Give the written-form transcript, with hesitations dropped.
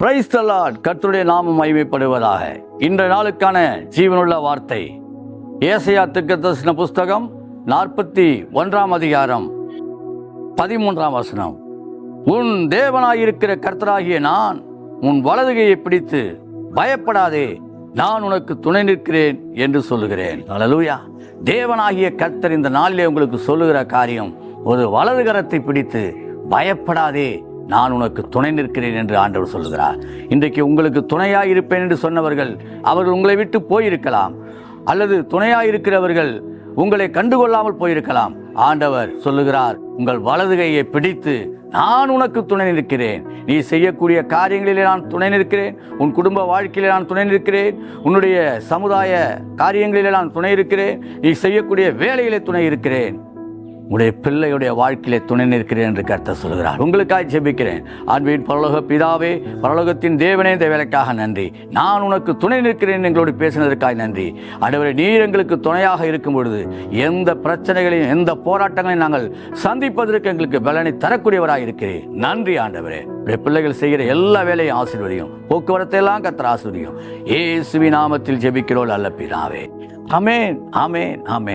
Praise the Lord. கர்த்தருடைய நாமம் மகிமைப்படுவதாக. இன்றைய நாளுக்கான ஜீவனுள்ள வார்த்தை ஏசாயா தீர்க்கதரிசன புஸ்தகம் 41 அதிகாரம் 13 வசனம். உன் தேவனாயிருக்கிற கர்த்தராகிய நான் உன் வலதுகையை பிடித்து பயப்படாதே, நான் உனக்கு துணை நிற்கிறேன் என்று சொல்லுகிறேன். அல்லேலூயா. தேவனாகிய கர்த்தர் இந்த நாளிலே உங்களுக்கு சொல்லுகிற காரியம், ஒரு வலது கரத்தை பிடித்து பயப்படாதே, நான் உனக்கு துணை நிற்கிறேன் என்று ஆண்டவர் சொல்லுகிறார். இன்றைக்கு உங்களுக்கு துணையாக இருப்பேன் என்று சொன்னவர்கள் அவர்கள் உங்களை விட்டு போயிருக்கலாம், அல்லது துணையாக இருக்கிறவர்கள் உங்களை கண்டுகொள்ளாமல் போயிருக்கலாம். ஆண்டவர் சொல்லுகிறார், உங்கள் வலதுகையை பிடித்து நான் உனக்கு துணை நிற்கிறேன். நீ செய்யக்கூடிய காரியங்களிலே நான் துணை நிற்கிறேன். உன் குடும்ப வாழ்க்கையிலே நான் துணை நிற்கிறேன். உன்னுடைய சமுதாய காரியங்களிலே நான் துணை இருக்கிறேன். நீ செய்யக்கூடிய வேலையிலே துணை இருக்கிறேன். உடைய பிள்ளையுடைய வாழ்க்கையிலே துணை நிற்கிறேன் என்று கர்த்தர் சொல்கிறார். உங்களுக்காக ஜெபிக்கிறேன். அன்பின் பரலோக பிதாவே, பரலோகத்தின் தேவனே, இந்த வேலைக்காக நன்றி. நான் உனக்கு துணை நிற்கிறேன் எங்களோடு பேசினதற்காக நன்றி. ஆண்டவரே, நீர் எங்களுக்கு துணையாக இருக்கும் பொழுது எந்த பிரச்சனைகளையும் எந்த போராட்டங்களையும் நாங்கள் சந்திப்பதற்கு எங்களுக்கு பலனை தரக்கூடியவராக இருக்கிறேன். நன்றி ஆண்டவரே. உடைய பிள்ளைகள் செய்கிற எல்லா வேலையும் ஆசீர்வதியும், போக்குவரத்தை எல்லாம் கர்த்தர் ஆசீர்வதியும். இயேசுவின் நாமத்தில் ஜெபிக்கிறோம் நல்ல பிதாவே. ஆமென், ஆமென், ஆமென்.